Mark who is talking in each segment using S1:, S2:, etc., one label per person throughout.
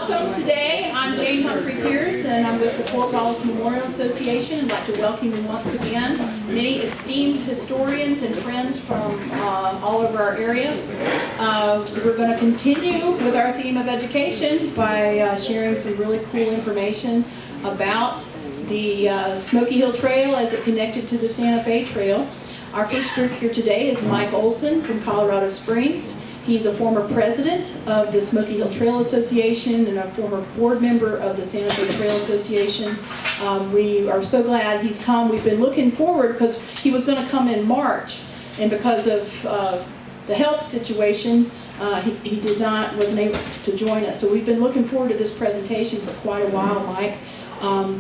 S1: welcome today. I'm Jane Humphrey Pierce, and I'm with the Fort Wallace Memorial Association. I'd like to welcome you once again, many esteemed historians and friends from all over our area. We're going to continue with our theme of education by sharing some really cool information about the Smoky Hill Trail as it connected to the Santa Fe Trail. Our first group here today is Mike Olson from Colorado Springs. He's a former president of the Smoky Hill Trail Association and a former board member of the Santa Fe Trail Association. We are so glad he's come. We've been looking forward because he was going to come in March, and because of the health situation, he wasn't able to join us. So we've been looking forward to this presentation for quite a while, Mike.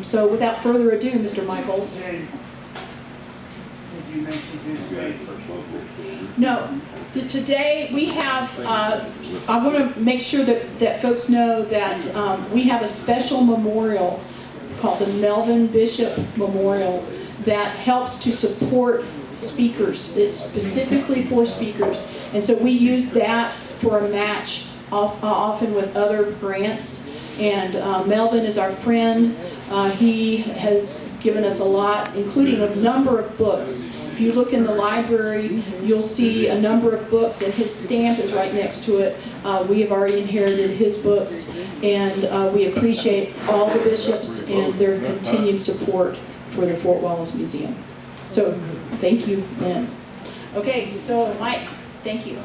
S1: So without further ado, Mr. Mike Olson.
S2: You mentioned this
S1: No. Today we have, I want to make sure that folks know that we have a special memorial called the Melvin Bishop Memorial that helps to support speakers. It's specifically for speakers. And so we use that for a match often with other grants. And Melvin is our friend. He has given us a lot, including a number of books. If you look in the library, you'll see a number of books, and his stamp is right next to it. We have already inherited his books, and we appreciate all the bishops and their continued support for the Fort Wallace Museum. So, thank you, Lynn. Okay, so Mike, thank you.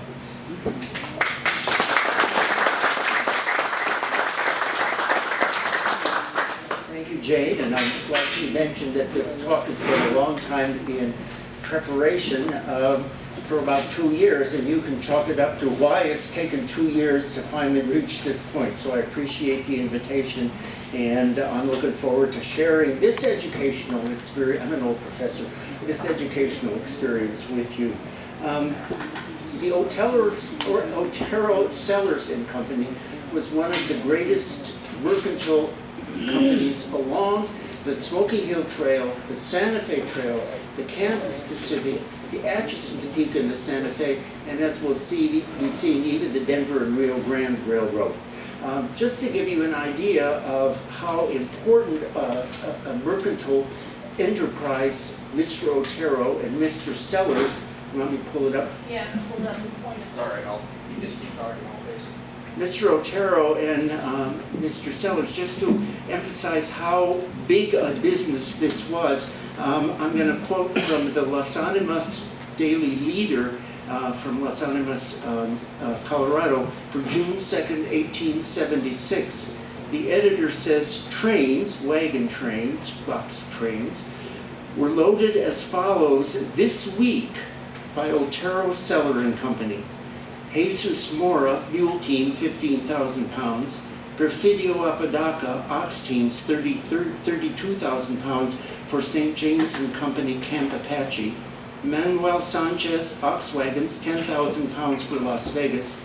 S2: Thank you, Jade, and I'm glad she mentioned that this talk has been a long time in preparation for about 2 years, and you can chalk it up to why it's taken 2 years to finally reach this point. So I appreciate the invitation, and I'm looking forward to sharing this educational experience. I'm an old professor. This educational experience with you. The Otero Sellars and Company was one of the greatest mercantile companies along the Smoky Hill Trail, the Santa Fe Trail, the Kansas Pacific, the Atchison, Topeka, and the Santa Fe, and as we'll be seeing, even the Denver and Rio Grande Railroad. Just to give you an idea of how important a mercantile enterprise Mr. Otero and Mr. Sellars, let me pull it up.
S1: Yeah, pull it up and point it.
S3: It's all right, you just keep talking, I'll face it.
S2: Mr. Otero and Mr. Sellars, just to emphasize how big a business this was, I'm going to quote from the Las Animas Daily Leader from Las Animas, Colorado, for June 2nd, 1876. The editor says, trains, wagon trains, box trains, were loaded as follows this week by Otero, Sellar and Company. Jesus Mora, mule team, 15,000 pounds. Perfidio Apodaca, ox teams, 32,000 pounds for St. James and Company, Camp Apache. Manuel Sanchez, ox wagons, 10,000 pounds for Las Vegas.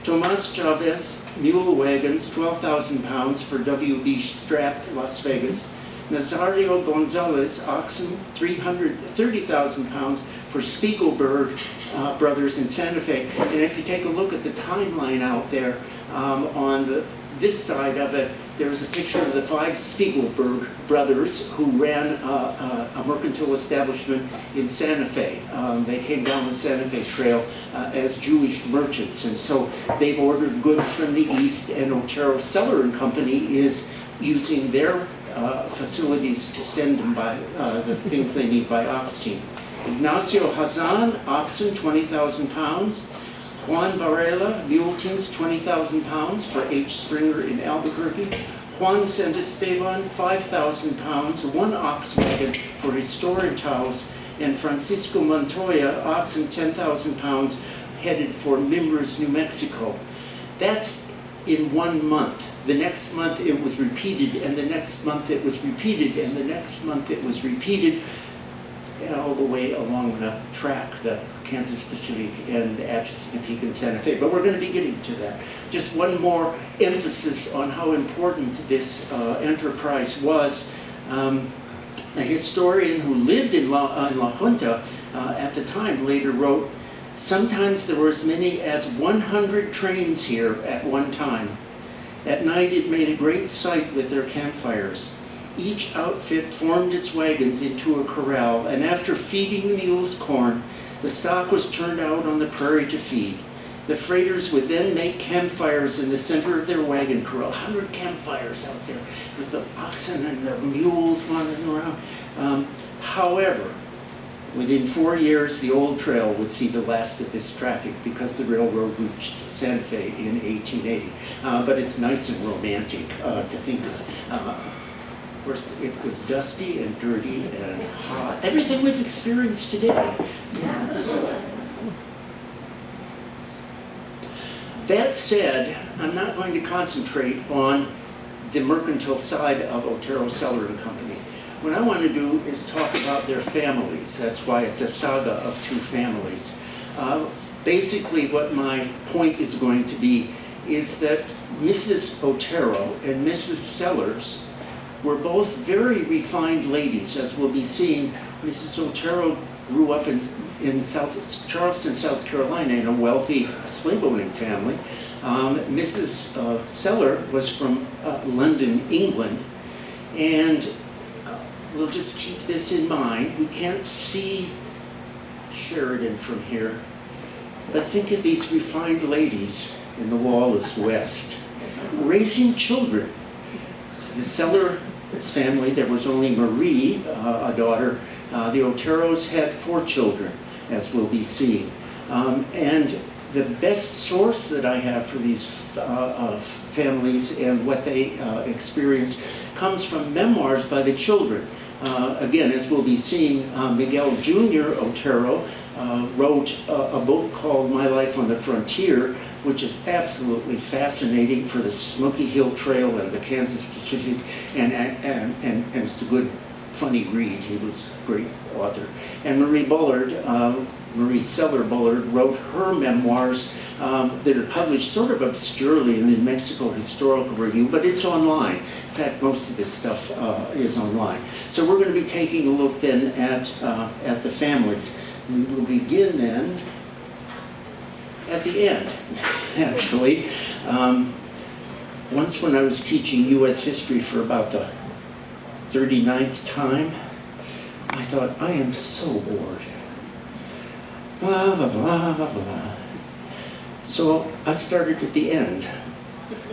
S2: Tomas Chavez, mule wagons, 12,000 pounds for W.B. Strap, Las Vegas. Nazario Gonzalez, oxen, 330,000 pounds for Spiegelberg Brothers in Santa Fe. And if you take a look at the timeline out there, on this side of it, there's a picture of the 5 Spiegelberg brothers who ran a mercantile establishment in Santa Fe. They came down the Santa Fe Trail as Jewish merchants, and so they've ordered goods from the east, and Otero Sellar and Company is using their facilities to send them by the things they need by ox team. Ignacio Hazan, oxen, 20,000 pounds. Juan Varela, mule teams, 20,000 pounds for H. Springer in Albuquerque. Juan Santesteban, 5,000 pounds, 1 ox wagon for his storage house. And Francisco Montoya, oxen, 10,000 pounds, headed for Mimbres, New Mexico. That's in 1 month. The next month it was repeated, and the next month it was repeated, and the next month it was repeated, all the way along the track, the Kansas Pacific and Atchison, Topeka, and Santa Fe. But we're going to be getting to that. Just one more emphasis on how important this enterprise was. A historian who lived in La Junta at the time later wrote, sometimes there were as many as 100 trains here at one time. At night it made a great sight with their campfires. Each outfit formed its wagons into a corral, and after feeding the mules corn, the stock was turned out on the prairie to feed. The freighters would then make campfires in the center of their wagon corral. 100 campfires out there with the oxen and the mules wandering around. However, within 4 years, the old trail would see the last of this traffic because the railroad reached Santa Fe in 1880. But it's nice and romantic to think of. Of course, it was dusty and dirty and hot. Everything we've experienced today. That said, I'm not going to concentrate on the mercantile side of Otero, Sellar and Company. What I want to do is talk about their families. That's why it's a saga of two families. Basically, what my point is going to be is that Mrs. Otero and Mrs. Sellers were both very refined ladies, as we'll be seeing. Mrs. Otero grew up in Charleston, South Carolina, in a wealthy slave-owning family. Mrs. Sellar was from London, England, and we'll just keep this in mind. We can't see Sheridan from here, but think of these refined ladies in the Wallace West, raising children. The Sellar family, there was only Marie, a daughter. The Oteros had 4 children, as we'll be seeing. And the best source that I have for these families and what they experienced comes from memoirs by the children. Again, as we'll be seeing, Miguel Jr. Otero wrote a book called My Life on the Frontier, which is absolutely fascinating for the Smoky Hill Trail and the Kansas Pacific, and it's a good, funny read. He was a great author. And Marie Bullard, Marie Sellar Bullard, wrote her memoirs that are published sort of obscurely in the New Mexico Historical Review, but it's online. In fact, most of this stuff is online. So we're going to be taking a look then at the families. We will begin then at the end, actually. Once when I was teaching U.S. history for about the 39th time, I thought, I am so bored. Blah, blah, blah, blah, blah. So I started at the end.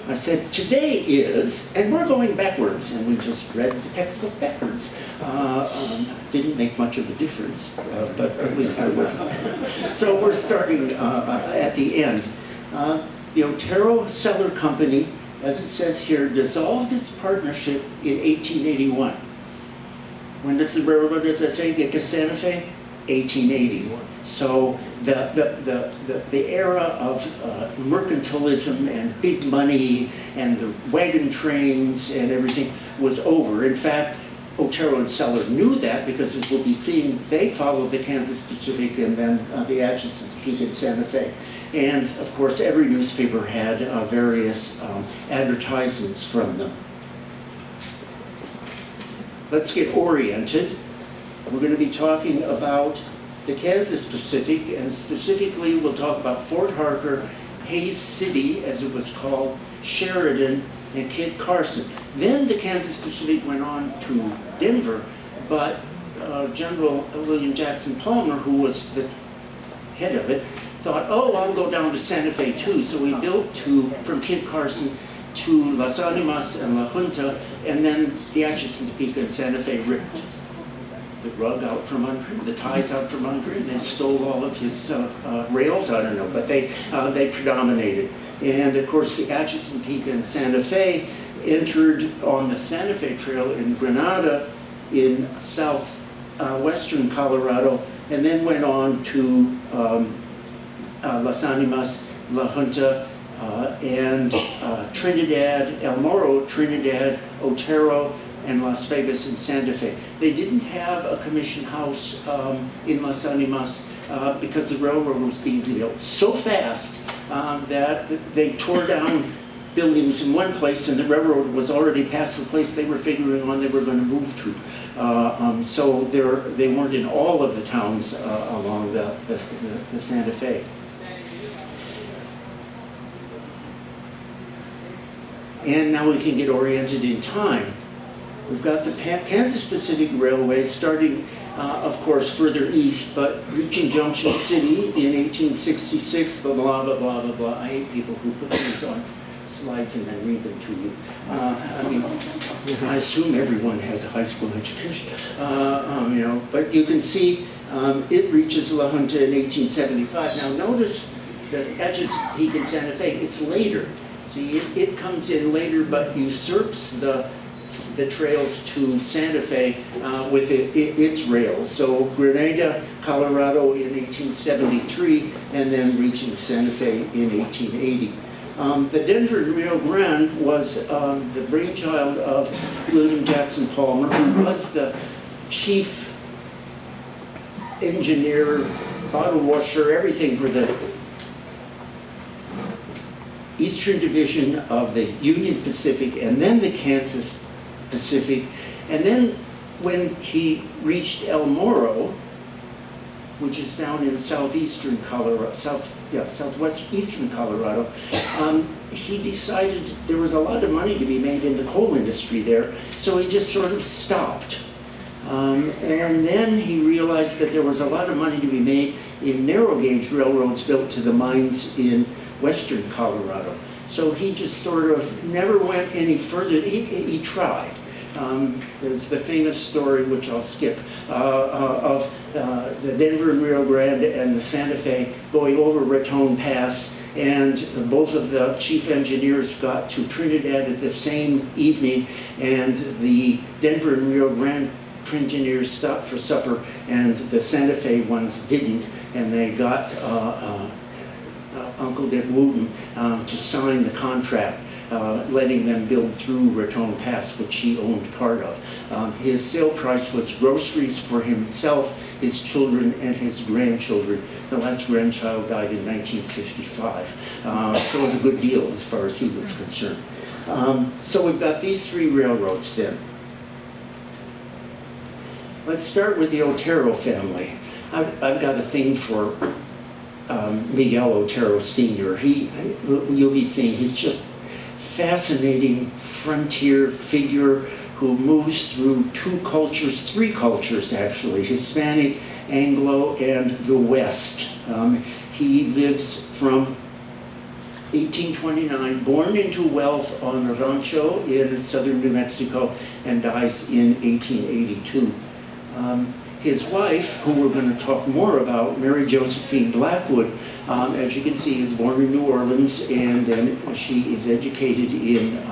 S2: I said, today is, and we're going backwards, and we just read the textbook backwards. Didn't make much of a difference, but at least there wasn't. So we're starting at the end. The Otero Sellar Company, as it says here, dissolved its partnership in 1881. When does the railroad, as I say, get to Santa Fe? 1880. So the era of mercantilism and big money and the wagon trains and everything was over. In fact, Otero and Sellar knew that because, as we'll be seeing, they followed the Kansas Pacific and then the Atchison Peak in Santa Fe. And of course, every newspaper had various advertisements from them. Let's get oriented. We're going to be talking about the Kansas Pacific, and specifically we'll talk about Fort Harker, Hays City, as it was called, Sheridan, and Kit Carson. Then the Kansas Pacific went on to Denver, but General William Jackson Palmer, who was the head of it, thought, oh, I'll go down to Santa Fe too. So we built from Kit Carson to Las Animas and La Junta, and then the Atchison, Topeka, and Santa Fe ripped the rug out from under him, the ties out from under him. They stole all of his rails, I don't know, but they predominated. And of course, the Atchison, Topeka, and Santa Fe entered on the Santa Fe Trail in Granada in southwestern Colorado, and then went on to Las Animas, La Junta, and Trinidad, El Morro, Trinidad, Otero, and Las Vegas and Santa Fe. They didn't have a commission house in Las Animas because the railroad was being built so fast that they tore down buildings in one place, and the railroad was already past the place they were figuring on they were going to move to. So they weren't in all of the towns along the Santa Fe. And now we can get oriented in time. We've got the Kansas Pacific Railway starting, of course, further east, but reaching Junction City in 1866, blah, blah, blah, blah, blah, blah. I hate people who put things on slides and then read them to you. I mean, I assume everyone has a high school education, but you can see it reaches La Junta in 1875. Now notice the edges of Peak in Santa Fe, it's later. See, it comes in later but usurps the trails to Santa Fe with its rails. So Grenada, Colorado in 1873, and then reaching Santa Fe in 1880. The Denver and Rio Grande was the brainchild of William Jackson Palmer, who was the chief engineer, bottle washer, everything for the Eastern Division of the Union Pacific and then the Kansas Pacific. And then when he reached El Morro, which is down in southeastern Colorado, southwest eastern Colorado, he decided there was a lot of money to be made in the coal industry there, so he just sort of stopped. And then he realized that there was a lot of money to be made in narrow gauge railroads built to the mines in western Colorado. So he just sort of never went any further. He tried. There's the famous story, which I'll skip, of the Denver and Rio Grande and the Santa Fe going over Raton Pass, and both of the chief engineers got to Trinidad at the same evening, and the Denver and Rio Grande engineers stopped for supper, and the Santa Fe ones didn't, and they got Uncle Dick Wooten to sign the contract, letting them build through Raton Pass, which he owned part of. His sale price was groceries for himself, his children, and his grandchildren. The last grandchild died in 1955, so it was a good deal as far as he was concerned. So we've got these three railroads then. Let's start with the Otero family. I've got a thing for Miguel Otero Sr. You'll be seeing, he's just fascinating frontier figure who moves through three cultures actually, Hispanic, Anglo, and the West. He lives from 1829, born into wealth on a rancho in southern New Mexico, and dies in 1882. His wife, who we're going to talk more about, Mary Josephine Blackwood, as you can see, is born in New Orleans, and then she is educated in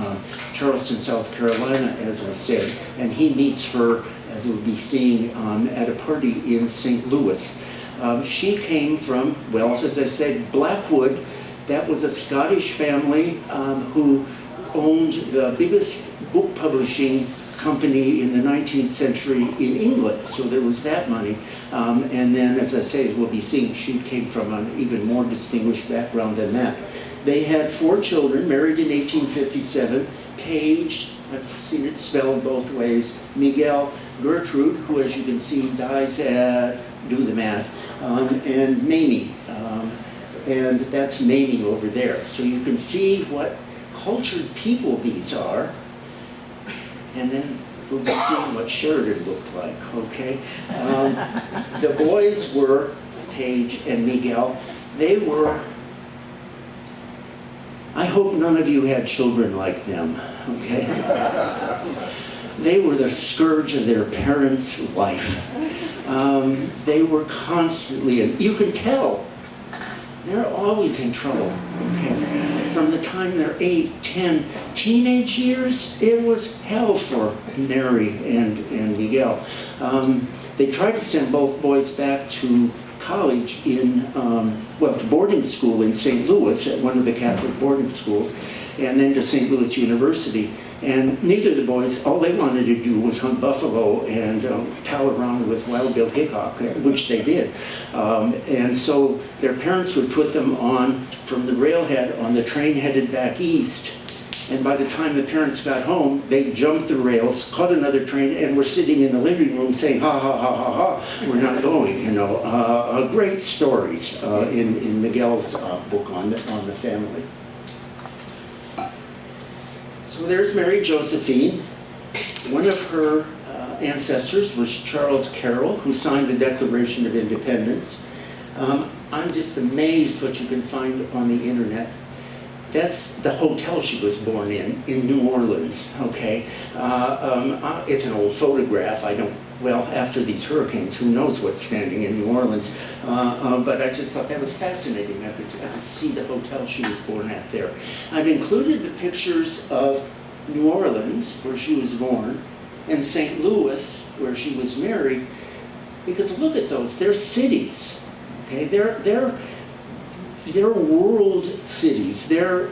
S2: Charleston, South Carolina, as I said, and he meets her, as we'll be seeing, at a party in St. Louis. She came from, well, as I said, Blackwood. That was a Scottish family who owned the biggest book publishing company in the 19th century in England, so there was that money. And then, as I say, as we'll be seeing, she came from an even more distinguished background than that. They had 4 children, married in 1857, Paige, I've seen it spelled both ways, Miguel, Gertrude, who, as you can see, dies at, do the math, and Mamie, and that's Mamie over there. So you can see what cultured people these are. And then we'll be seeing what Sheridan looked like, okay? The boys were, Paige and Miguel, they were, I hope none of you had children like them, okay? They were the scourge of their parents' life. They were constantly, and you can tell, they're always in trouble, okay? From the time they're 8, 10, teenage years, it was hell for Mary and Miguel. They tried to send both boys back to college in, to boarding school in St. Louis at one of the Catholic boarding schools, and then to St. Louis University. And neither of the boys, all they wanted to do was hunt buffalo and pal around with Wild Bill Hickok, which they did. And so their parents would put them on, from the railhead, on the train headed back east. And by the time the parents got home, they jumped the rails, caught another train, and were sitting in the living room saying, ha, ha, ha, ha, ha, we're not going, you know. Great stories in Miguel's book on the family. So there's Mary Josephine. One of her ancestors was Charles Carroll, who signed the Declaration of Independence. I'm just amazed what you can find on the internet. That's the hotel she was born in New Orleans, okay? It's an old photograph. Well, after these hurricanes, who knows what's standing in New Orleans? But I just thought that was fascinating. I could see the hotel she was born at there. I've included the pictures of New Orleans, where she was born, and St. Louis, where she was married, because look at those. They're cities, okay? They're world cities, they're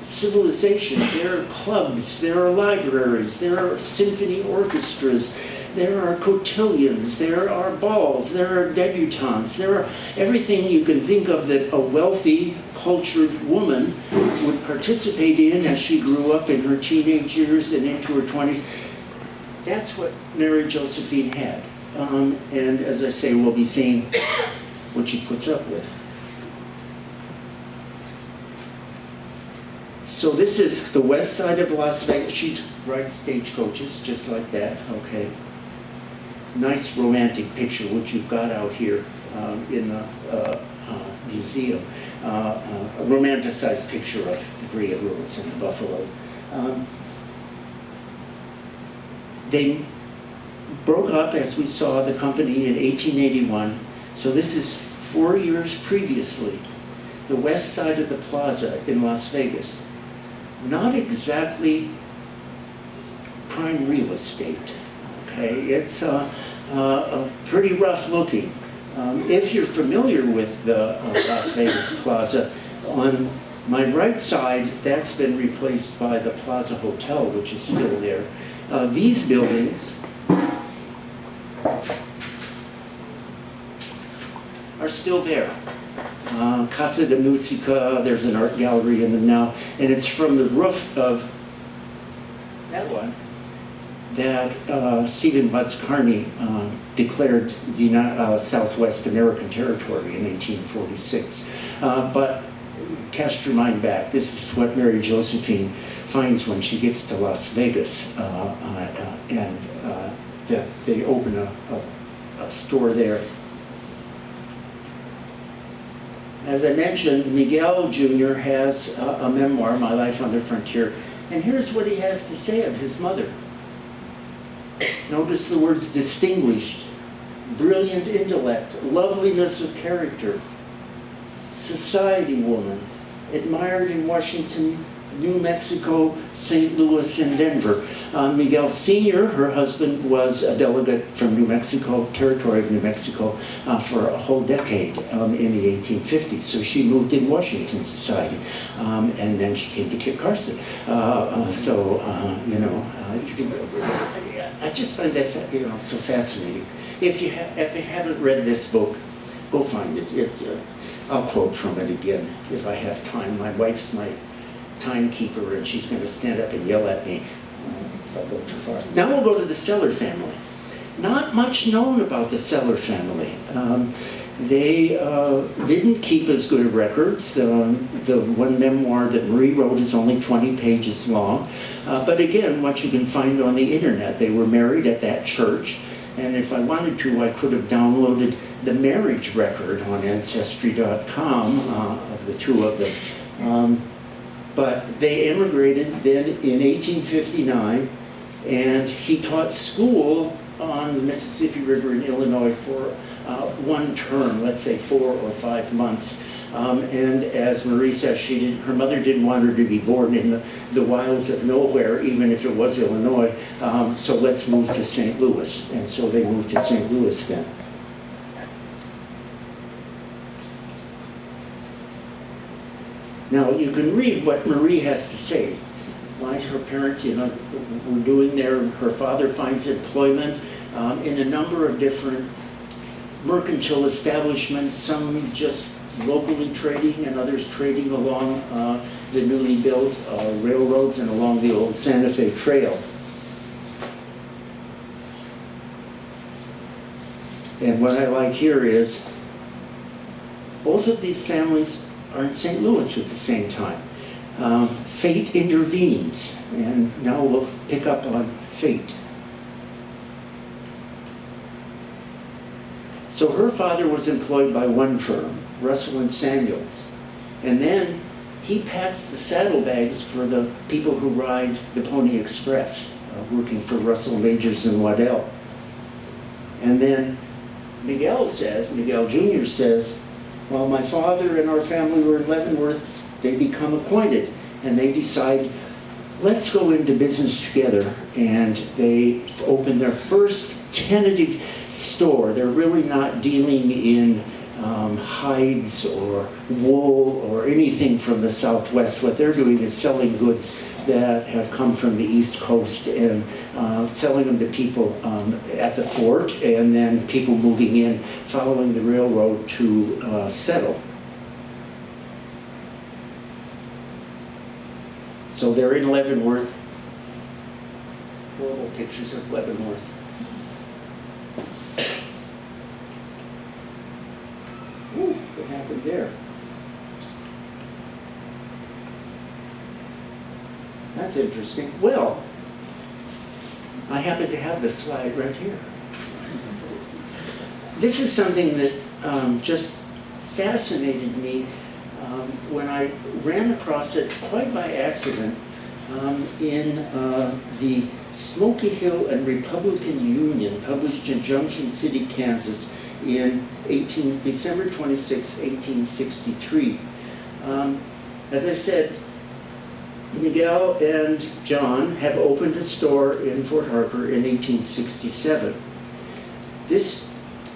S2: civilization, they're clubs, there are libraries, there are symphony orchestras, there are cotillions, there are balls, there are debutantes, there are everything you can think of that a wealthy, cultured woman would participate in as she grew up in her teenage years and into her 20s. That's what Mary Josephine had. And as I say, we'll be seeing what she puts up with. So this is the west side of Las Vegas. She rides stagecoaches, just like that, okay. Nice romantic picture, which you've got out here in the museum. A romanticized picture of the gray roads and the buffaloes. They broke up, as we saw, the company in 1881. So this is 4 years previously. The west side of the plaza in Las Vegas. Not exactly prime real estate, okay? It's pretty rough looking. If you're familiar with the Las Vegas Plaza, on my right side, that's been replaced by the Plaza Hotel, which is still there. These buildings are still there. Casa de Musica, there's an art gallery in them now, and it's from the roof of that one that Stephen Butts Kearny declared the Southwest American Territory in 1846. But cast your mind back. This is what Mary Josephine finds when she gets to Las Vegas, and they open a store there. As I mentioned, Miguel Jr. has a memoir, My Life on the Frontier, and here's what he has to say of his mother. Notice the words distinguished, brilliant intellect, loveliness of character, society woman, admired in Washington, New Mexico, St. Louis, and Denver. Miguel Sr., her husband, was a delegate from New Mexico, territory of New Mexico, for a whole decade in the 1850s. So she moved in Washington society, and then she came to Kit Carson. I just find that so fascinating. If you haven't read this book, go find it. I'll quote from it again if I have time. My wife's my timekeeper, and she's going to stand up and yell at me if I go too far. Now we'll go to the Sellar family. Not much known about the Sellar family. They didn't keep as good of records. The one memoir that Marie wrote is only 20 pages long. But again, what you can find on the internet, they were married at that church. And if I wanted to, I could have downloaded the marriage record on Ancestry.com of the two of them. But they immigrated then in 1859, and he taught school on the Mississippi River in Illinois for one term, let's say 4 or 5 months. And as Marie says, her mother didn't want her to be born in the wilds of nowhere, even if it was Illinois. So let's move to St. Louis. And so they moved to St. Louis then. Now you can read what Marie has to say. Why her parents, were doing there. Her father finds employment in a number of different mercantile establishments, some just locally trading and others trading along the newly built railroads and along the old Santa Fe Trail. And what I like here is both of these families are in St. Louis at the same time. Fate intervenes, and now we'll pick up on fate. So her father was employed by one firm, Russell and Samuels, and then he packs the saddlebags for the people who ride the Pony Express, working for Russell, Majors, and Waddell. And then Miguel Jr. says, well, my father and our family were in Leavenworth. They become acquainted, and they decide, let's go into business together. And they open their first tentative store. They're really not dealing in hides or wool or anything from the Southwest. What they're doing is selling goods that have come from the East Coast and selling them to people at the fort, and then people moving in following the railroad to settle. So they're in Leavenworth. Horrible pictures of Leavenworth. Ooh, what happened there? That's interesting. Well, I happen to have this slide right here. This is something that just fascinated me when I ran across it quite by accident in the Smoky Hill and Republican Union, published in Junction City, Kansas, in December 26, 1863. As I said, Miguel and John have opened a store in Fort Harker in 1867. This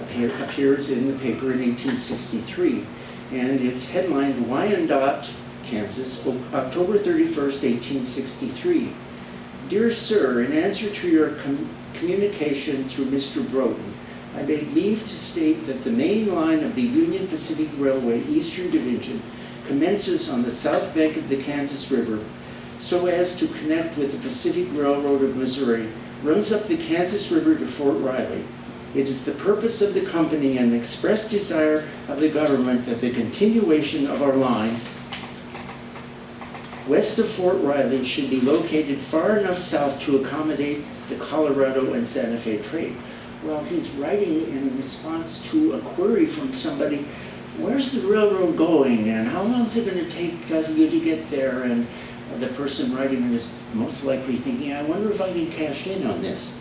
S2: appears in the paper in 1863, and it's headlined Wyandotte, Kansas, October 31st, 1863. Dear Sir, in answer to your communication through Mr. Broughton, I beg leave to state that the main line of the Union Pacific Railway Eastern Division commences on the south bank of the Kansas River so as to connect with the Pacific Railroad of Missouri, runs up the Kansas River to Fort Riley. It is the purpose of the company and express desire of the government that the continuation of our line west of Fort Riley should be located far enough south to accommodate the Colorado and Santa Fe trade. Well, he's writing in response to a query from somebody, where's the railroad going and how long is it going to take you to get there? And the person writing is most likely thinking, I wonder if I can cash in on this.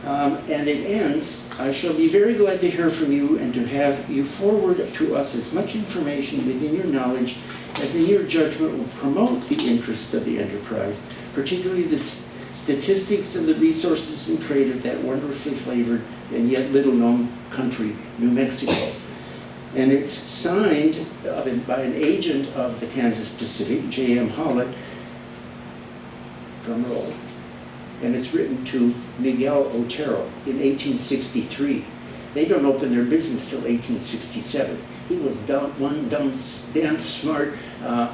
S2: And it ends, I shall be very glad to hear from you and to have you forward to us as much information within your knowledge as in your judgment will promote the interest of the enterprise, particularly the statistics and the resources and trade of that wonderfully flavored and yet little known country, New Mexico. And it's signed by an agent of the Kansas Pacific, J.M. Hollett, drum roll, and it's written to Miguel Otero in 1863. They don't open their business till 1867. He was one damn smart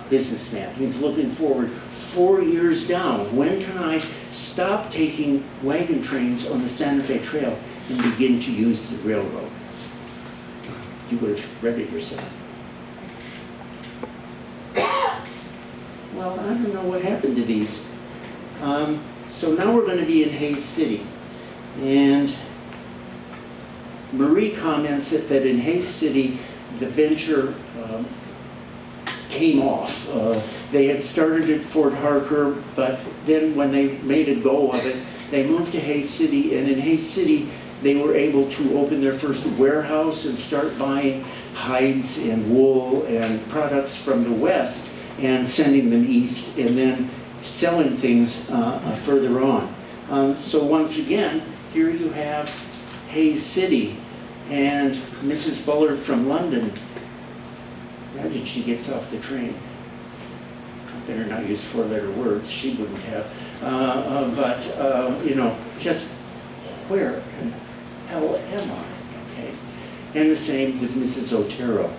S2: businessman. He's looking forward 4 years down. When can I stop taking wagon trains on the Santa Fe Trail and begin to use the railroad? You would have read it yourself. Well, I don't know what happened to these. So now we're going to be in Hays City. And Marie comments that in Hays City, the venture came off. They had started at Fort Harker, but then when they made a go of it, they moved to Hays City, and in Hays City, they were able to open their first warehouse and start buying hides and wool and products from the west and sending them east and then selling things further on. So once again, here you have Hays City and Mrs. Bullard from London. Imagine she gets off the train. I better not use four-letter words, she wouldn't have. You know, just where in hell am I? Okay. And the same with Mrs. Otero.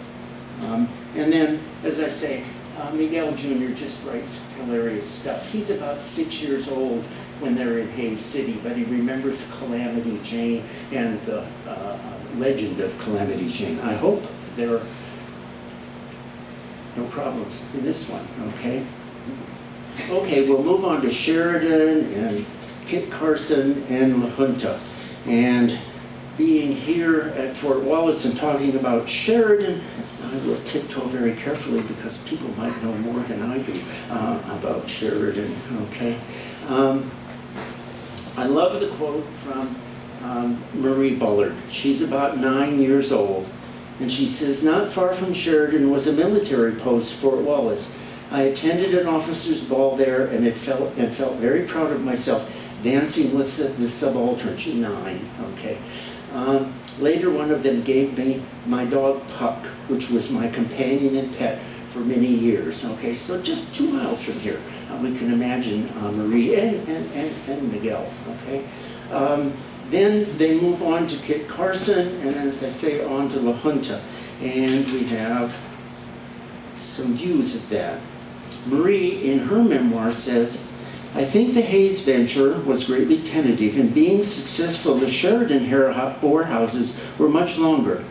S2: And then, as I say, Miguel Jr. just writes hilarious stuff. He's about 6 years old when they're in Hays City, but he remembers Calamity Jane and the legend of Calamity Jane. I hope there are no problems in this one, okay? Okay, we'll move on to Sheridan and Kit Carson and La Junta. And being here at Fort Wallace and talking about Sheridan, I will tiptoe very carefully because people might know more than I do about Sheridan, okay? I love the quote from Marie Bullard. She's about 9 years old, and she says, "Not far from Sheridan was a military post, Fort Wallace. I attended an officer's ball there and felt very proud of myself dancing with the subaltern." She's 9, okay? Later, one of them gave me my dog Puck, which was my companion and pet for many years. Okay, so just 2 miles from here, we can imagine Marie and Miguel. Okay, then they move on to Kit Carson, and as I say, on to La Junta, and we have some views of that. Marie, in her memoir, says, "I think the Hayes venture was greatly tentative. In being successful, the Sheridan warehouses were much longer.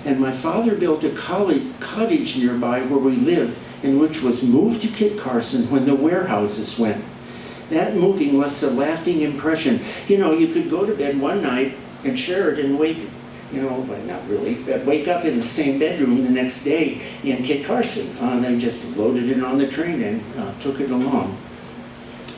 S2: And my father built a cottage nearby where we lived, and which was moved to Kit Carson when the warehouses went. That moving left a lasting impression. You know, you could go to bed one night in Sheridan, wake up in the same bedroom the next day in Kit Carson. They just loaded it on the train and took it along.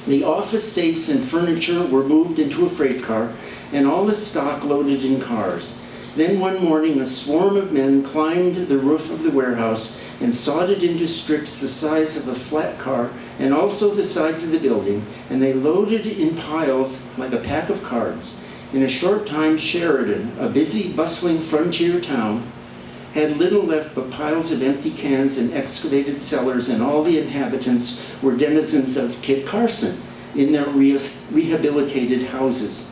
S2: The office safes and furniture were moved into a freight car, and all the stock loaded in cars. Then one morning, a swarm of men climbed the roof of the warehouse and sawed it into strips the size of a flat car and also the sides of the building, and they loaded in piles like a pack of cards. In a short time, Sheridan, a busy, bustling frontier town, had little left but piles of empty cans and excavated cellars, and all the inhabitants were denizens of Kit Carson in their rehabilitated houses.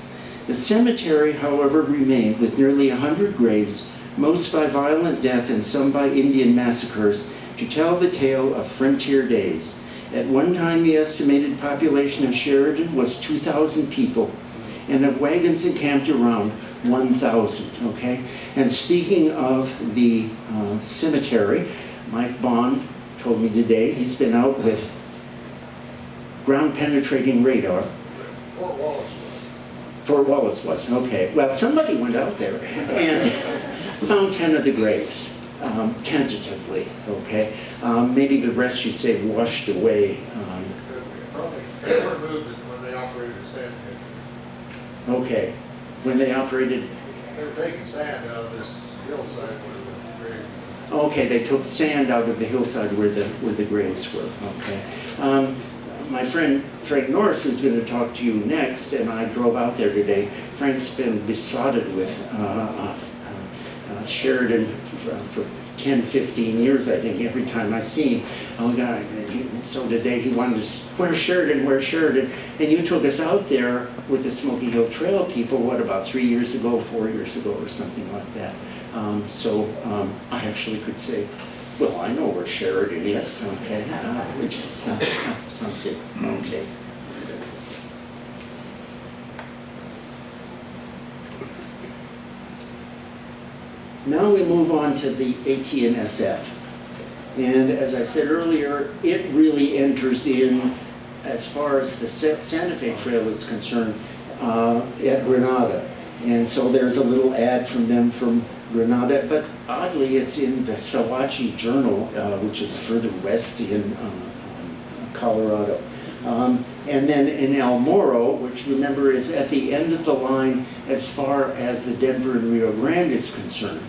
S2: The cemetery, however, remained with nearly 100 graves, most by violent death and some by Indian massacres, to tell the tale of frontier days. At one time, the estimated population of Sheridan was 2,000 people, and of wagons encamped around 1,000, okay? And speaking of the cemetery, Mike Bond told me today he's been out with ground-penetrating radar. Fort Wallace was, okay. Well, somebody went out there and found 10 of the graves, tentatively, okay? Maybe the rest, you say, washed away.
S4: Probably, they were moved when they operated the sand pit.
S2: Okay, when they operated?
S4: They were taking sand out of this hillside where the grave.
S2: Okay, they took sand out of the hillside where the graves were, okay. My friend Frank Norris is going to talk to you next, and I drove out there today. Frank's been besotted with Sheridan for 10, 15 years, I think, every time I see him. Oh God, so today he wanted to, where's Sheridan, where's Sheridan? And you took us out there with the Smoky Hill Trail people, what, about 3 years ago, 4 years ago, or something like that. I actually could say, well, I know where Sheridan is, okay, which is something, okay. Now we move on to the AT&SF. And as I said earlier, it really enters in, as far as the Santa Fe Trail is concerned, at Grenada. And so there's a little ad from them from Grenada, but oddly it's in the Sawachi Journal, which is further west in Colorado. And then in El Moro, which remember is at the end of the line as far as the Denver and Rio Grande is concerned.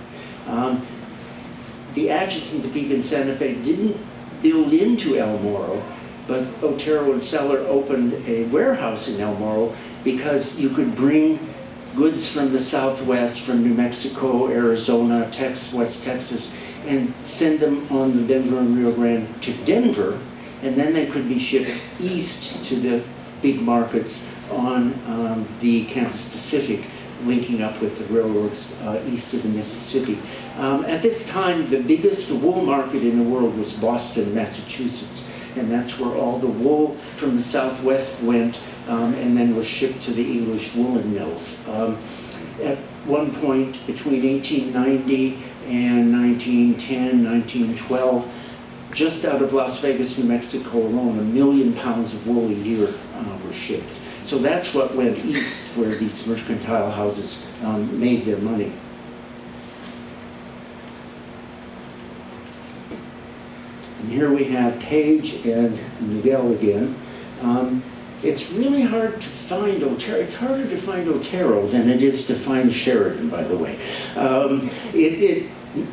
S2: The Atchison, Topeka, and Santa Fe didn't build into El Moro, but Otero and Sellar opened a warehouse in El Moro because you could bring goods from the Southwest, from New Mexico, Arizona, West Texas, and send them on the Denver and Rio Grande to Denver, and then they could be shipped east to the big markets on the Kansas Pacific, linking up with the railroads east of the Mississippi. At this time, the biggest wool market in the world was Boston, Massachusetts, and that's where all the wool from the Southwest went, and then was shipped to the English woolen mills. At one point between 1890 and 1910, 1912, just out of Las Vegas, New Mexico alone, 1 million pounds of wool a year were shipped. So that's what went east, where these mercantile houses made their money. And here we have Page and Miguel again. It's really hard to find Otero. It's harder to find Otero than it is to find Sheridan, by the way.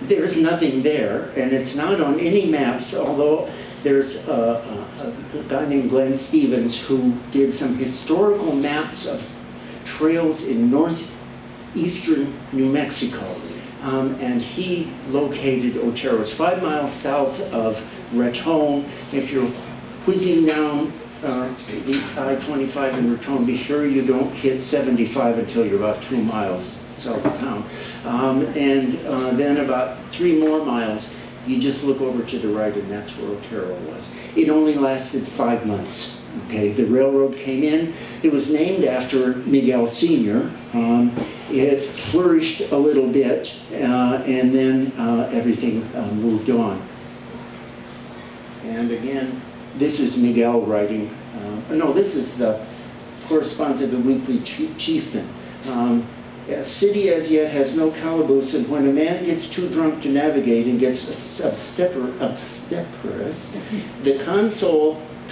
S2: There's nothing there, and it's not on any maps, although there's a guy named Glenn Stevens who did some historical maps of trails in northeastern New Mexico. And he located Otero. It's 5 miles south of Raton. If you're whizzing down the I-25 in Raton, be sure you don't hit 75 until you're about 2 miles south of town. Then about 3 more miles, you just look over to the right, and that's where Otero was. It only lasted 5 months. Okay, the railroad came in. It was named after Miguel Sr. It flourished a little bit, and then everything moved on. And again, this is Miguel writing. No, this is the correspondent to the Weekly Chieftain. A city as yet has no calaboose, and when a man gets too drunk to navigate and gets obstreperous, the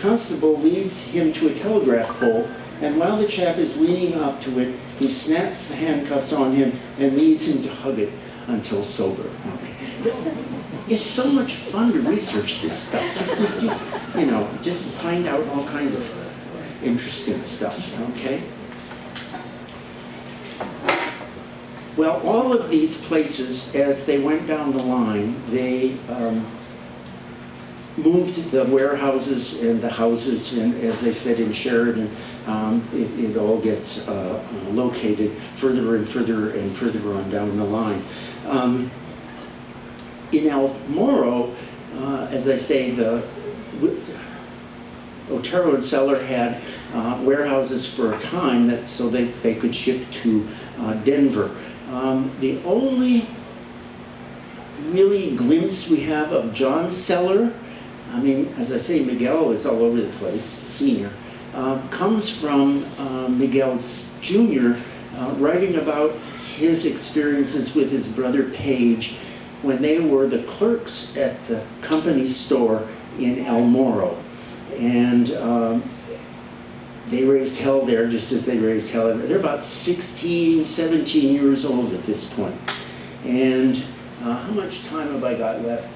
S2: constable leads him to a telegraph pole, and while the chap is leaning up to it, he snaps the handcuffs on him and leaves him to hug it until sober. Okay. It's so much fun to research this stuff. Just find out all kinds of interesting stuff, okay? Well, all of these places, as they went down the line, they moved the warehouses and the houses, and as they said in Sheridan, it all gets located further and further and further on down the line. In El Moro, as I say, Otero and Sellar had warehouses for a time so they could ship to Denver. The only really glimpse we have of John Sellar, I mean, as I say, Miguel is all over the place, Sr., comes from Miguel Jr. Writing about his experiences with his brother Page when they were the clerks at the company store in El Moro. And they raised hell there just as they raised hell. They're about 16, 17 years old at this point. And how much time have I got left?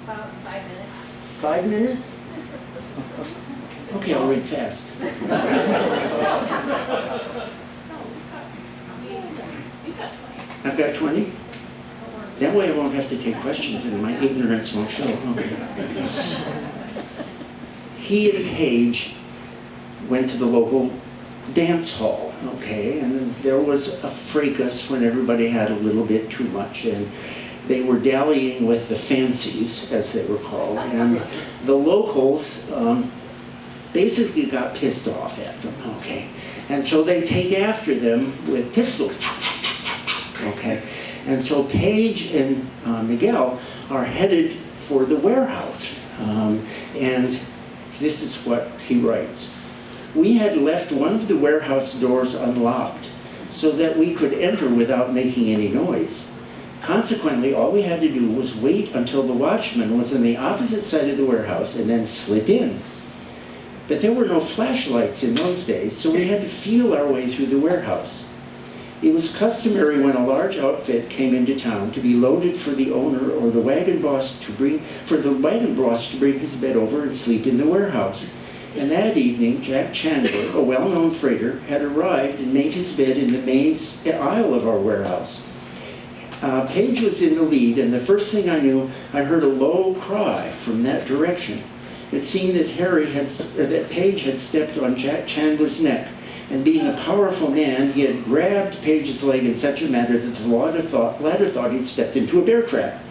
S5: About 5 minutes.
S2: 5 minutes? Okay, I'll read fast. I've got 20? That way I won't have to take questions and my ignorance won't show. Okay. He and Page went to the local dance hall, okay, and there was a fracas when everybody had a little bit too much, and they were dallying with the fancies, as they were called, and the locals basically got pissed off at them, okay, and so they take after them with pistols, okay, and so Page and Miguel are headed for the warehouse, and this is what he writes. We had left one of the warehouse doors unlocked so that we could enter without making any noise. Consequently, all we had to do was wait until the watchman was on the opposite side of the warehouse and then slip in. But there were no flashlights in those days, so we had to feel our way through the warehouse. It was customary when a large outfit came into town to be loaded for the owner or the wagon boss to bring his bed over and sleep in the warehouse. And that evening, Jack Chandler, a well-known freighter, had arrived and made his bed in the main aisle of our warehouse. Page was in the lead, and the first thing I knew, I heard a low cry from that direction. It seemed that Page had stepped on Jack Chandler's neck, and being a powerful man, he had grabbed Page's leg in such a manner that the latter thought he'd stepped into a bear trap.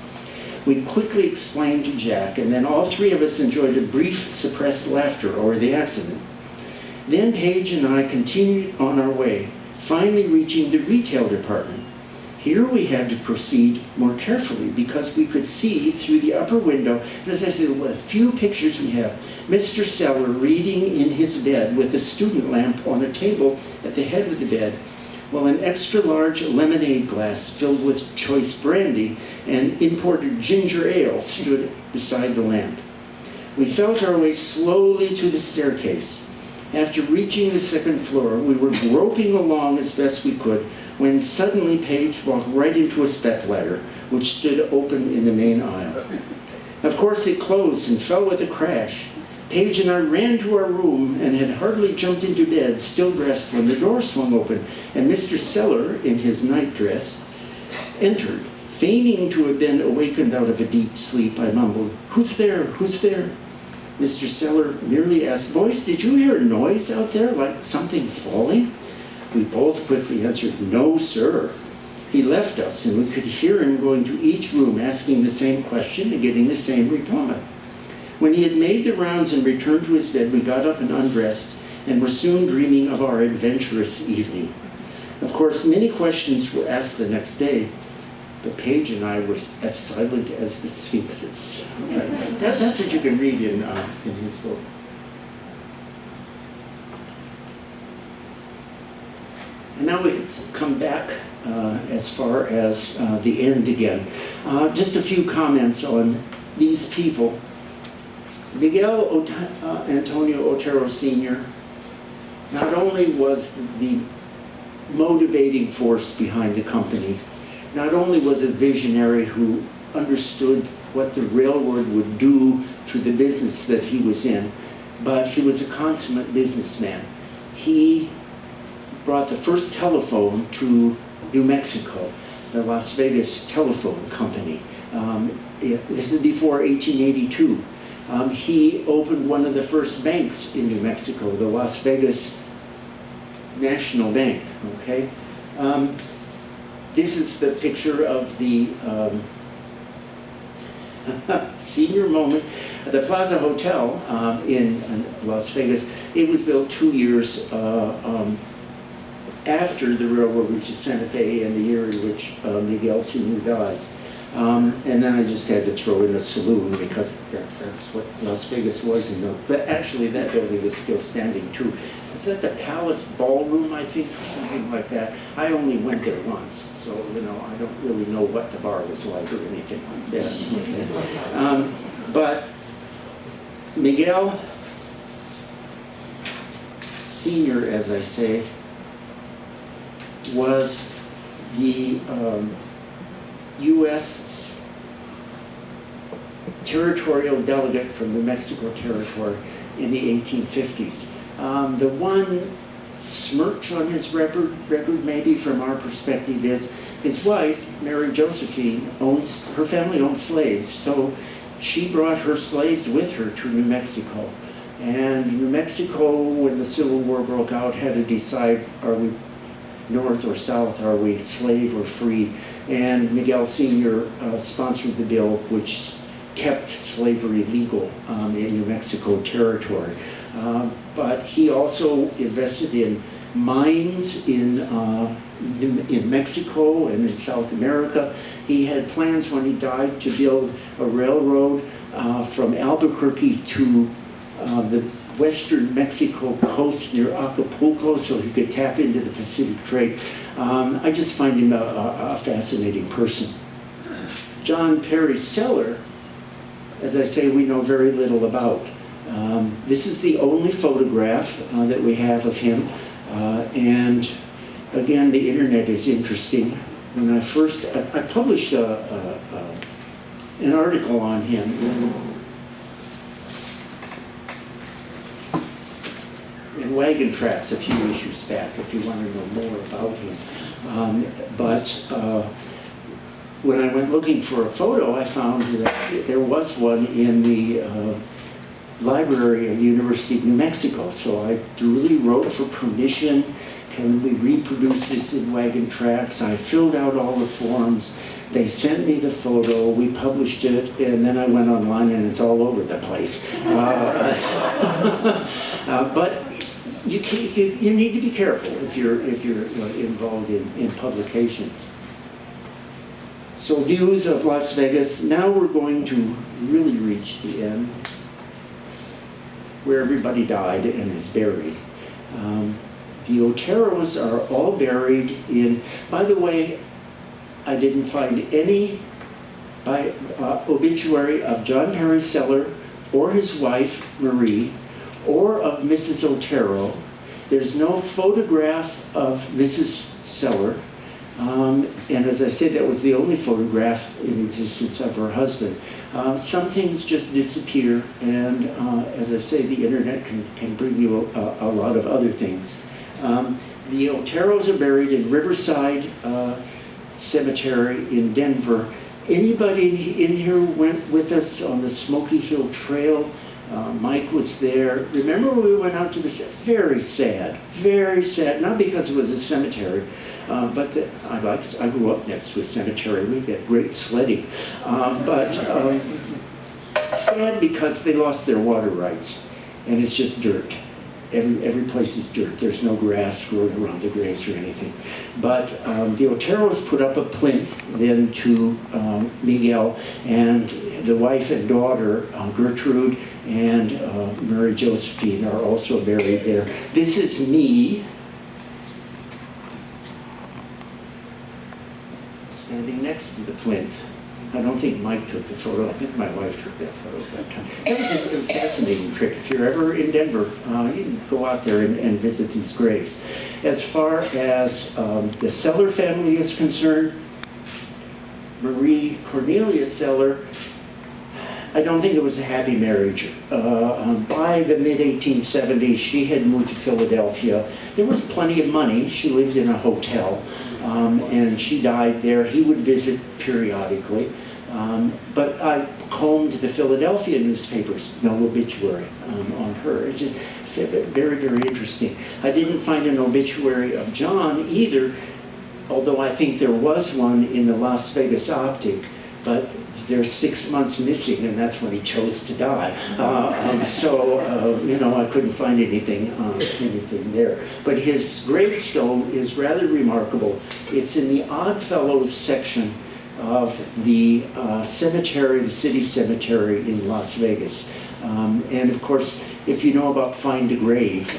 S2: We quickly explained to Jack, and then all three of us enjoyed a brief suppressed laughter over the accident. Then Page and I continued on our way, finally reaching the retail department. Here we had to proceed more carefully because we could see through the upper window, and as I said, a few pictures we have, Mr. Sellar reading in his bed with a student lamp on a table at the head of the bed, while an extra large lemonade glass filled with choice brandy and imported ginger ale stood beside the lamp. We felt our way slowly to the staircase. After reaching the second floor, we were groping along as best we could when suddenly Paige walked right into a stepladder, which stood open in the main aisle. Of course, it closed and fell with a crash. Paige and I ran to our room and had hardly jumped into bed, still dressed, when the door swung open and Mr. Sellar, in his nightdress, entered. Feigning to have been awakened out of a deep sleep, I mumbled, "Who's there? Who's there?" Mr. Sellar merely asked, "Boys, did you hear a noise out there, like something falling?" We both quickly answered, "No, sir." He left us, and we could hear him going to each room, asking the same question and getting the same reply. When he had made the rounds and returned to his bed, we got up and undressed, and were soon dreaming of our adventurous evening. Of course, many questions were asked the next day, but Paige and I were as silent as the sphinxes. That's what you can read in his book. And now we can come back as far as the end again. Just a few comments on these people. Miguel Antonio Otero Sr. not only was the motivating force behind the company, not only was a visionary who understood what the railroad would do to the business that he was in, but he was a consummate businessman. He brought the first telephone to New Mexico, the Las Vegas Telephone Company. This is before 1882. He opened one of the first banks in New Mexico, the Las Vegas National Bank, okay? This is the picture of the senior moment. The Plaza Hotel in Las Vegas, it was built 2 years after the railroad reaches Santa Fe and the year in which Miguel Sr. dies. And then I just had to throw in a saloon because that's what Las Vegas was. But actually that building is still standing too. Is that the Palace Ballroom, I think, or something like that? I only went there once, so I don't really know what the bar was like or anything like that. Okay. But Miguel Sr., as I say, was the U.S. territorial delegate from New Mexico Territory in the 1850s. The one smirch on his record maybe from our perspective is his wife, Mary Josephine, her family owned slaves, so she brought her slaves with her to New Mexico. And New Mexico, when the Civil War broke out, had to decide, are we north or south, are we slave or free? And Miguel Sr. Sponsored the bill which kept slavery legal in New Mexico Territory. But he also invested in mines in Mexico and in South America. He had plans when he died to build a railroad from Albuquerque to the western Mexico coast near Acapulco so he could tap into the Pacific trade. I just find him a fascinating person. John Perry Sellar, as I say, we know very little about. This is the only photograph that we have of him. And again, the internet is interesting. When I published an article on him in Wagon Tracks a few issues back, if you want to know more about him. But when I went looking for a photo, I found that there was one in the library of the University of New Mexico. So I duly wrote for permission. Can we reproduce this in Wagon Tracks? I filled out all the forms. They sent me the photo, we published it, and then I went online and it's all over the place. But you need to be careful if you're involved in publications. So views of Las Vegas. Now we're going to really reach the end where everybody died and is buried. The Oteros are all buried in, by the way, I didn't find any obituary of John Henry Sellar or his wife Marie or of Mrs. Otero. There's no photograph of Mrs. Sellar. And as I said, that was the only photograph in existence of her husband. Some things just disappear, and as I say, the internet can bring you a lot of other things. The Oteros are buried in Riverside Cemetery in Denver. Anybody in here went with us on the Smoky Hill Trail? Mike was there. Remember when we went out to this? Very sad, not because it was a cemetery, but I grew up next to a cemetery. We had great sledding, but sad because they lost their water rights, and it's just dirt. Every place is dirt. There's no grass growing around the graves or anything. But the Oteros put up a plinth then to Miguel, and the wife and daughter, Gertrude and Mary Josephine, are also buried there. This is me standing next to the plinth. I don't think Mike took the photo. I think my wife took that photo. But that was a fascinating trip. If you're ever in Denver, you can go out there and visit these graves. As far as the Sellar family is concerned, Marie Cornelia Sellar, I don't think it was a happy marriage. By the mid-1870s, she had moved to Philadelphia. There was plenty of money. She lived in a hotel, and she died there. He would visit periodically. But I combed the Philadelphia newspapers, no obituary on her. It's just very, very interesting. I didn't find an obituary of John either, although I think there was one in the Las Vegas Optic, but there's 6 months missing, and that's when he chose to die. You know, I couldn't find anything there. But his gravestone is rather remarkable. It's in the Oddfellows section of the cemetery, the city cemetery in Las Vegas. And of course, if you know about Find a Grave,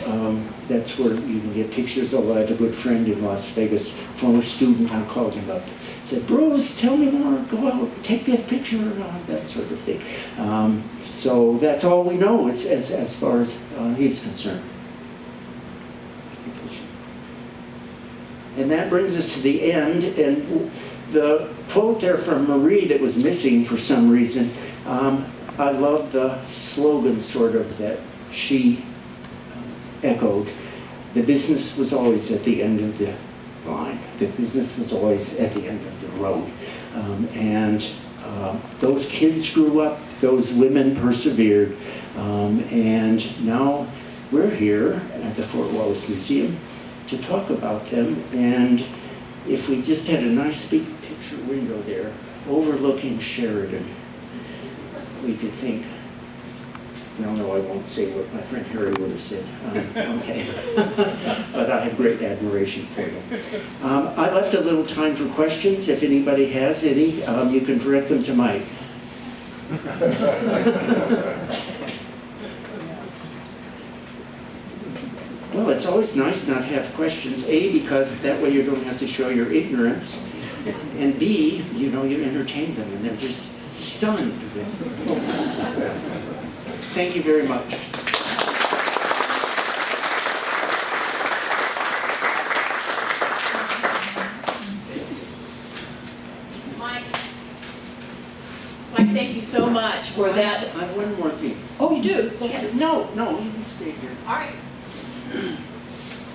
S2: that's where you can get pictures. Although I have a good friend in Las Vegas, former student, I called him up. Said, Bruce, tell me more, go out, take this picture, that sort of thing. So that's all we know as far as he's concerned. And that brings us to the end, and the quote there from Marie that was missing for some reason, I love the slogan sort of that she echoed. The business was always at the end of the line. The business was always at the end of the road. Those kids grew up, those women persevered, and now we're here at the Fort Wallace Museum to talk about them. And if we just had a nice big picture window there overlooking Sheridan, we could think, no, I won't say what my friend Harry would have said. Okay. But I have great admiration for them. I left a little time for questions. If anybody has any, you can direct them to Mike. Well, it's always nice not to have questions. A, because that way you don't have to show your ignorance. And B, you know, you entertain them and they're just stunned. Thank you very much.
S1: Mike, thank you so much for that.
S2: I have one more thing.
S1: Oh, you do?
S2: No, you can stay here.
S1: All right.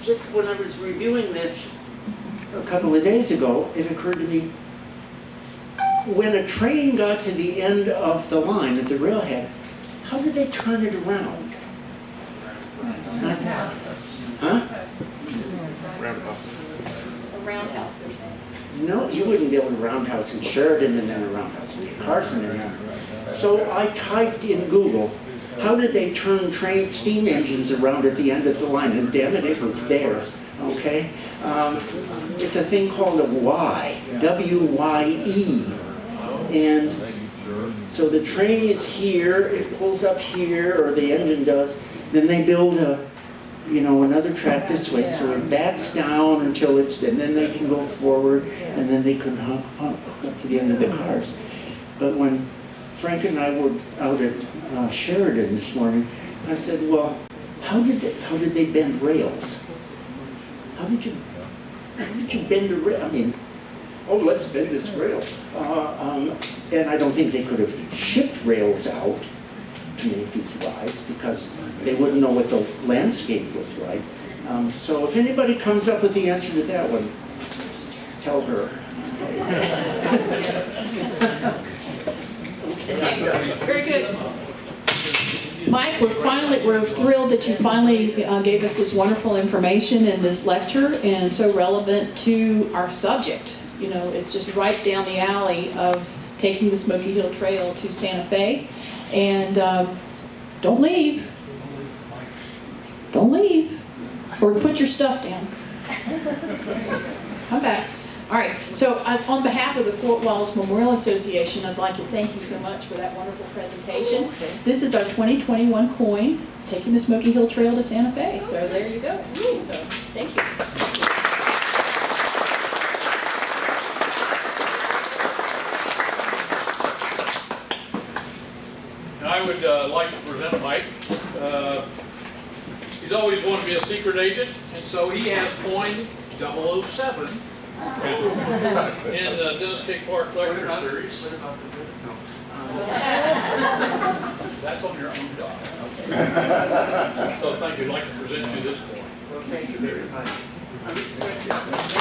S2: Just when I was reviewing this a couple of days ago, it occurred to me, when a train got to the end of the line at the railhead, how did they turn it around? Huh?
S1: A roundhouse, they're saying.
S2: No, you wouldn't build a roundhouse in Sheridan and then a roundhouse in Carson and then. So I typed in Google, how did they turn train steam engines around at the end of the line? And damn it, it was there. Okay? It's a thing called a Y. W-Y-E. And so the train is here, it pulls up here, or the engine does, then they build another track this way, so it backs down until and then they can go forward, and then they can hook up to the end of the cars. But when Frank and I were out at Sheridan this morning, I said, well, how did they bend rails? How did you bend a rail? I mean, oh, let's bend this rail. And I don't think they could have shipped rails out to make these rides because they wouldn't know what the landscape was like. So if anybody comes up with the answer to that one, tell her.
S1: Very good. Mike, we're thrilled that you finally gave us this wonderful information in this lecture, and so relevant to our subject. It's just right down the alley of taking the Smoky Hill Trail to Santa Fe. And don't leave. Don't leave. Or put your stuff down. Come back. All right, so on behalf of the Fort Wallace Memorial Association, I'd like to thank you so much for that wonderful presentation. This is our 2021 coin, taking the Smoky Hill Trail to Santa Fe. So there you go. So thank you.
S6: I would like to present Mike. He's always wanted to be a secret agent, and so he has coined 007 in the Dennis K. Clark lecture series. That's on your own dog. So thank you. I'd like to present you this coin.
S2: Well, thank you very much. I'm excited.